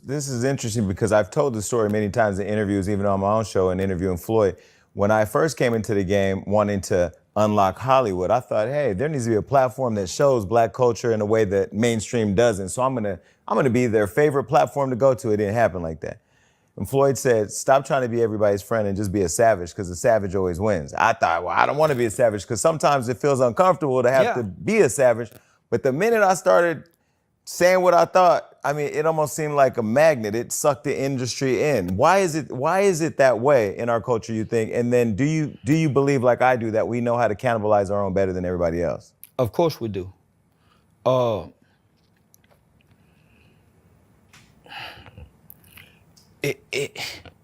This is interesting because I've told the story many times in interviews, even on my own show and interviewing Floyd. When I first came into the game wanting to unlock Hollywood, I thought, hey, there needs to be a platform that shows black culture in a way that mainstream doesn't. So I'm gonna be their favorite platform to go to. It didn't happen like that. And Floyd said, stop trying to be everybody's friend and just be a savage, because the savage always wins. I thought, well, I don't want to be a savage, because sometimes it feels uncomfortable to have to be a savage. But the minute I started saying what I thought, I mean, it almost seemed like a magnet. It sucked the industry in. Why is it that way in our culture, you think? And then do you believe, like I do, that we know how to cannibalize our own better than everybody else? Of course we do.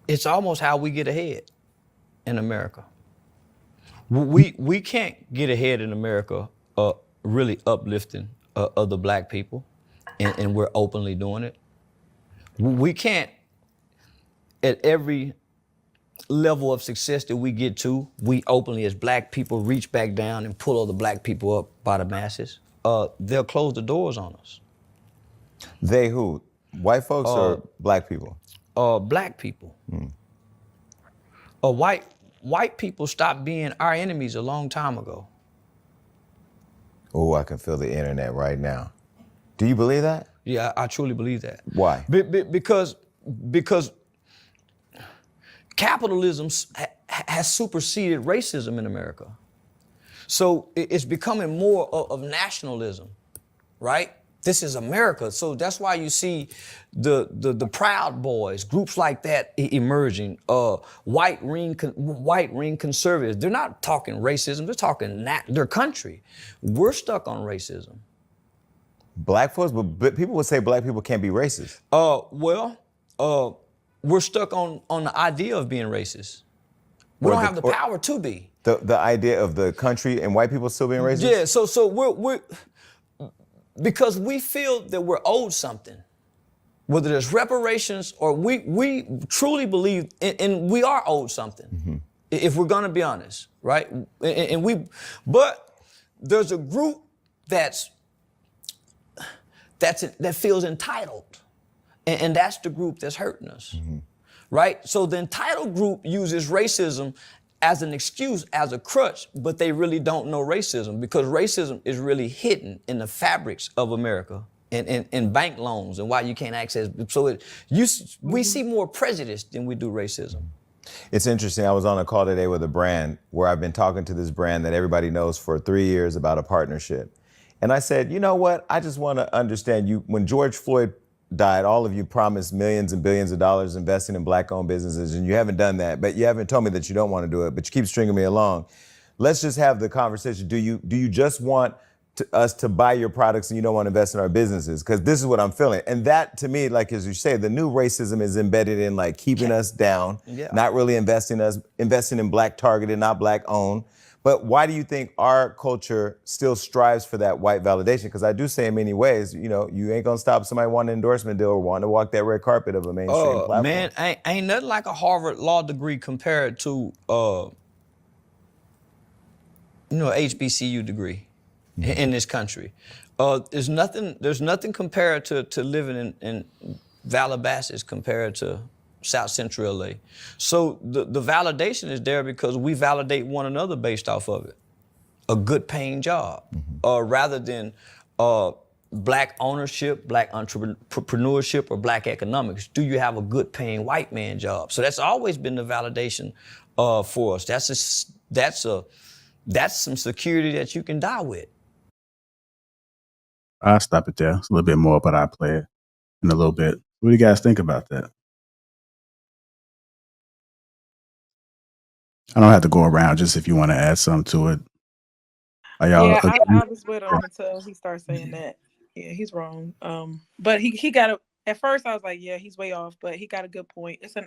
It's almost how we get ahead in America. We can't get ahead in America really uplifting other black people, and we're openly doing it. We can't, at every level of success that we get to, we openly as black people reach back down and pull other black people up by the masses. They'll close the doors on us. They who? White folks or black people? Black people. White people stopped being our enemies a long time ago. Oh, I can feel the internet right now. Do you believe that? Yeah, I truly believe that. Why? Because capitalism has superseded racism in America. So it's becoming more of nationalism, right? This is America. So that's why you see the Proud Boys, groups like that emerging, white ring conservatives. They're not talking racism, they're talking their country. We're stuck on racism. Black folks, but people would say black people can't be racist. We're stuck on the idea of being racist. We don't have the power to be. The idea of the country and white people still being racist? Yeah, so we're because we feel that we're owed something, whether there's reparations or we truly believe, and we are owed something, if we're gonna be honest, right? But there's a group that feels entitled, and that's the group that's hurting us, right? So the entitled group uses racism as an excuse, as a crutch, but they really don't know racism, because racism is really hidden in the fabrics of America and bank loans and why you can't access. So we see more prejudice than we do racism. It's interesting. I was on a call today with a brand where I've been talking to this brand that everybody knows for 3 years about a partnership. And I said, you know what? I just want to understand you. When George Floyd died, all of you promised millions and billions of dollars investing in black-owned businesses, and you haven't done that. But you haven't told me that you don't want to do it, but you keep stringing me along. Let's just have the conversation. Do you just want us to buy your products and you don't want to invest in our businesses? Because this is what I'm feeling. And that, to me, like as you say, the new racism is embedded in like keeping us down, not really investing in black targeted, not black owned. But why do you think our culture still strives for that white validation? Because I do say in many ways, you know, you ain't gonna stop somebody wanting an endorsement deal or wanting to walk that red carpet of a mainstream platform. Man, ain't nothing like a Harvard law degree compared to, HBCU degree in this country. There's nothing compared to living in Calabasas compared to South Central LA. So the validation is there because we validate one another based off of it. A good paying job, rather than black ownership, black entrepreneurship, or black economics. Do you have a good paying white man job? So that's always been the validation for us. That's some security that you can die with. I'll stop it there. It's a little bit more, but I'll play it in a little bit. What do you guys think about that? I don't have to go around, just if you want to add something to it. Yeah, I'll just wait on until he starts saying that. Yeah, he's wrong. But he got a, at first I was like, yeah, he's way off, but he got a good point. It's in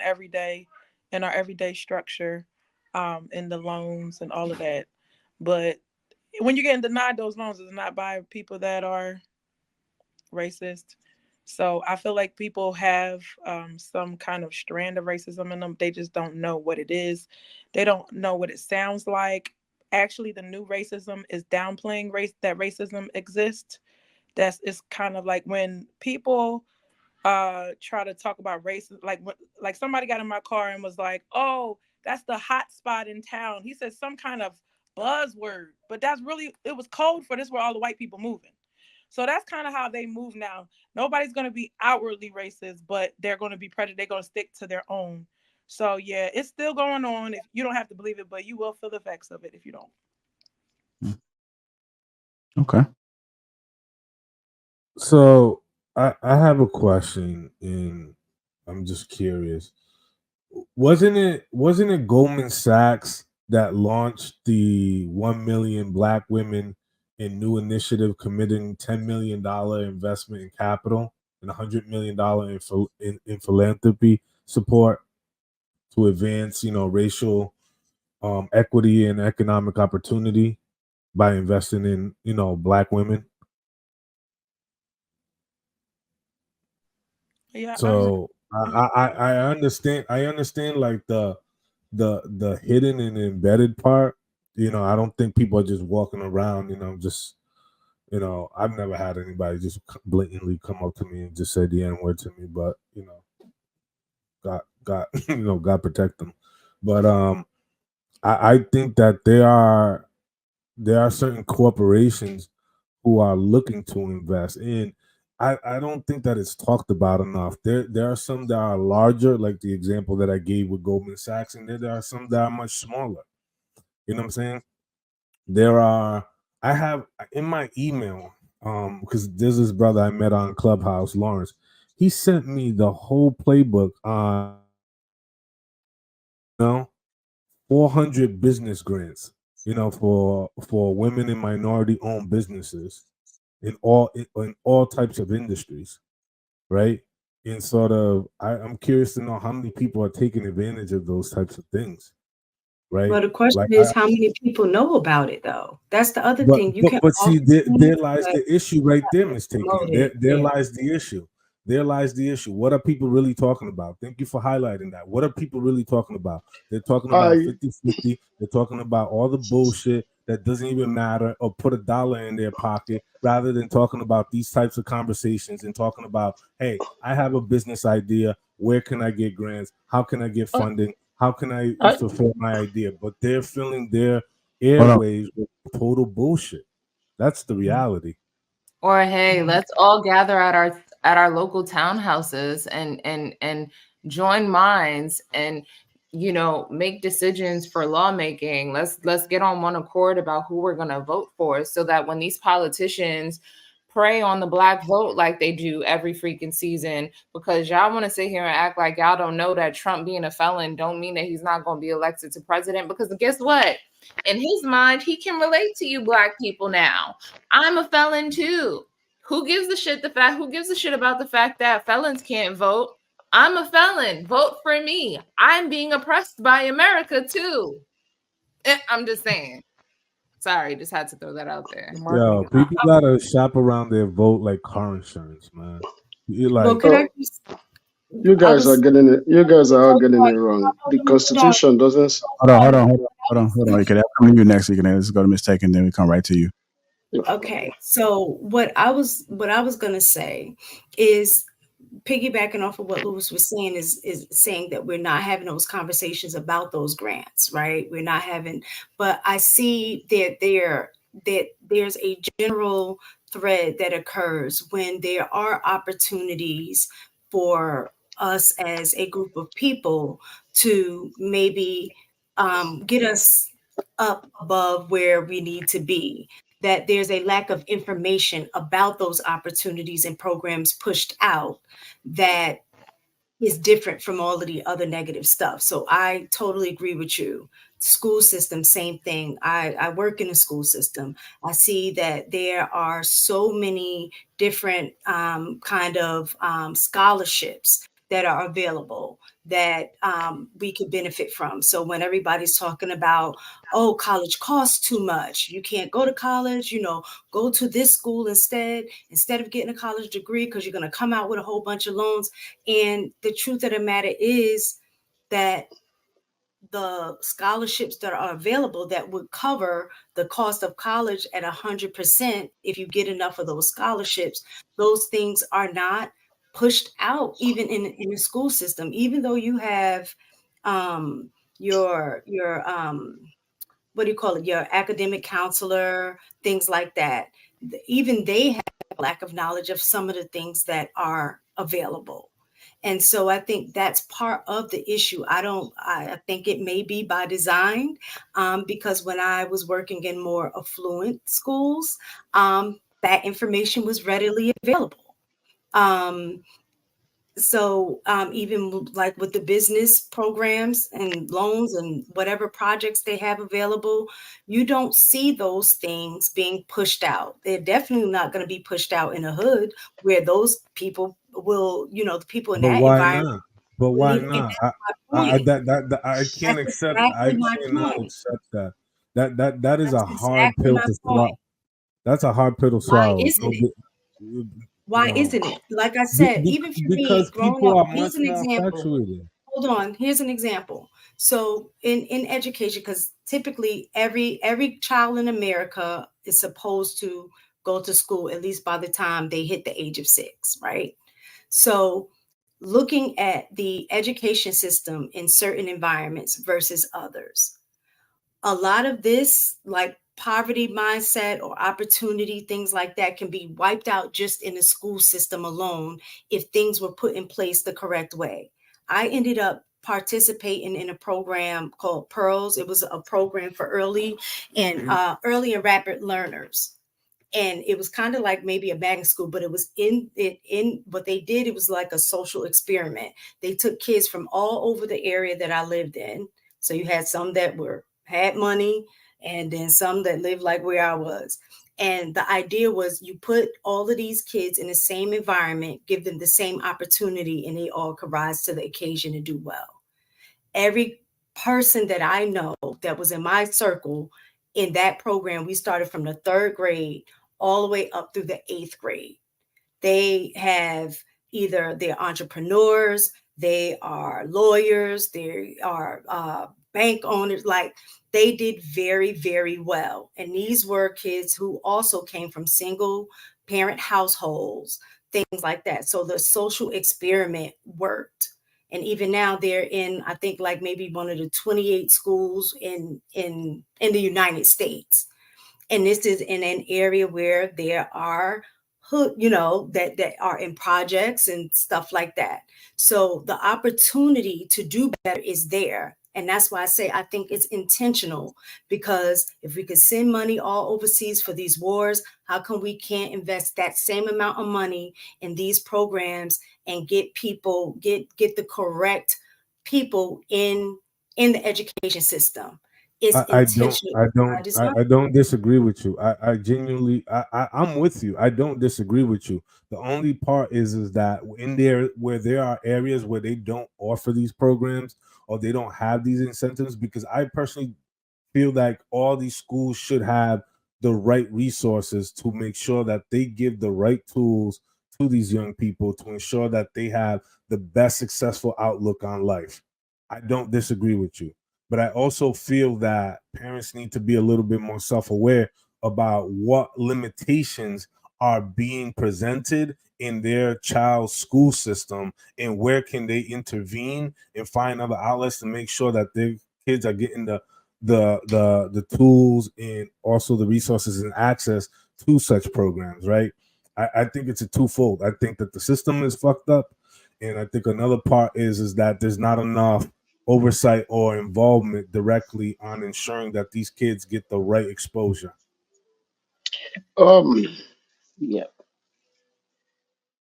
our everyday structure, in the loans and all of that. But when you're getting denied those loans, it's not by people that are racist. So I feel like people have some kind of strand of racism in them. They just don't know what it is. They don't know what it sounds like. Actually, the new racism is downplaying that racism exists. It's kind of like when people try to talk about race. Like somebody got in my car and was like, "Oh, that's the hot spot in town." He said some kind of buzzword, but that's really, it was code for this where all the white people moving. So that's kind of how they move now. Nobody's going to be outwardly racist, but they're going to be prejudiced. They're going to stick to their own. So yeah, it's still going on. If you don't have to believe it, but you will feel the effects of it if you don't. Okay. So I have a question, and I'm just curious. Wasn't it Goldman Sachs that launched the 1 million Black women in new initiative, committing $10 million investment in capital and $100 million in philanthropy support to advance, racial equity and economic opportunity by investing in, Black women? Yeah. So I understand. I understand like the hidden and embedded part. I don't think people are just walking around. Just I've never had anybody just blatantly come up to me and just say the N word to me. But God, God protect them. But I think that there are certain corporations who are looking to invest in. I don't think that it's talked about enough. There are some that are larger, like the example that I gave with Goldman Sachs, and there are some that are much smaller. You know what I'm saying? I have in my email, because there's this brother I met on Clubhouse, Lawrence. He sent me the whole playbook on 400 business grants, for women and minority owned businesses in all types of industries, right? And sort of, I'm curious to know how many people are taking advantage of those types of things, right? Well, the question Like, is, how many people know about it, though? That's the other thing. You can but see, there always lies but the issue right there, Miss Taken. promote There, it. there Yeah. lies the issue. There lies the issue. What are people really talking about? Thank you for highlighting that. What are people really talking about? They're talking about 50-50. They're talking about all the bullshit that doesn't even matter, or put a dollar in their pocket, rather than talking about these types of conversations and talking about, hey, I have a business idea. Where can I get grants? How can I get funding? How can I fulfill my idea? But they're filling their airwaves with total bullshit. That's the reality. Or hey, let's all gather at our local townhouses and join minds and make decisions for lawmaking. Let's get on one accord about who we're going to vote for, so that when these politicians prey on the Black vote like they do every freaking season, because y'all want to sit here and act like y'all don't know that Trump being a felon don't mean that he's not going to be elected to president, because guess what? In his mind, he can relate to you Black people now. I'm a felon too. Who gives a shit about the fact that felons can't vote? I'm a felon. Vote for me. I'm being oppressed by America too. I'm just saying. Sorry, just had to throw that out there. Yo, people gotta shop around their vote like car insurance, man. You like, you guys are getting it. You guys are all getting it wrong. The Constitution doesn't. Hold on. You can come to you next. Let's go to Mistaken, then we come right to you. Okay, so what I was gonna say is, piggybacking off of what Lewis was saying, is saying that we're not having those conversations about those grants, right? We're not having, but I see that there's a general thread that occurs when there are opportunities for us as a group of people to maybe get us up above where we need to be, that there's a lack of information about those opportunities and programs pushed out that is different from all of the other negative stuff. So I totally agree with you. School system, same thing. I work in a school system. I see that there are so many different kind of scholarships that are available that we could benefit from. So when everybody's talking about, oh, college costs too much, you can't go to college, go to this school instead of getting a college degree, because you're going to come out with a whole bunch of loans. And the truth of the matter is that the scholarships that are available that would cover the cost of college at 100%, if you get enough of those scholarships, those things are not pushed out even in the school system, even though you have your what do you call it, your academic counselor, things like that. Even they have a lack of knowledge of some of the things that are available. And so I think that's part of the issue. I think it may be by design, because when I was working in more affluent schools, that information was readily available. So even like with the business programs and loans and whatever projects they have available, you don't see those things being pushed out. They're definitely not going to be pushed out in a hood where those people will, the people in But that why environment not? But will why need. And not? that's my point. I can't That's accept. I exactly my cannot point. accept that. That is That's a hard exactly pill my to point. swallow. That's a hard pill to Why swallow. isn't it? You Why know, isn't it? Like I said, even for me, because growing people up, are here's much an more example. infatuated. Hold on, here's an example. So in education, because typically every child in America is supposed to go to school at least by the time they hit the age of 6, right? So looking at the education system in certain environments versus others, a lot of this, like poverty mindset or opportunity, things like that, can be wiped out just in the school system alone if things were put in place the correct way. I ended up participating in a program called Pearls. It was a program for early and rapid learners. And it was kind of like maybe a magnet school, but it was in what they did. It was like a social experiment. They took kids from all over the area that I lived in. So you had some that had money, and then some that lived like where I was. And the idea was you put all of these kids in the same environment, give them the same opportunity, and they all could rise to the occasion and do well. Every person that I know that was in my circle in that program, we started from the 3rd grade all the way up through the 8th grade. They have either they're entrepreneurs, they are lawyers, they are bank owners. Like, they did very, very well. And these were kids who also came from single parent households, things like that. So the social experiment worked. And even now they're in, I think, like maybe one of the 28 schools in the United States. And this is in an area where there are that are in projects and stuff like that. So the opportunity to do better is there. And that's why I say I think it's intentional, because if we could send money all overseas for these wars, how come we can't invest that same amount of money in these programs and get the correct people in the education system? It's intentional by design. I don't disagree with you. I genuinely, I'm with you. I don't disagree with you. The only part is that in there where there are areas where they don't offer these programs or they don't have these incentives, because I personally feel like all these schools should have the right resources to make sure that they give the right tools to these young people to ensure that they have the best successful outlook on life. I don't disagree with you. But I also feel that parents need to be a little bit more self-aware about what limitations are being presented in their child's school system and where can they intervene and find other outlets to make sure that their kids are getting the tools and also the resources and access to such programs, right? I think it's a twofold. I think that the system is fucked up, and I think another part is that there's not enough oversight or involvement directly on ensuring that these kids get the right exposure. Um, yeah.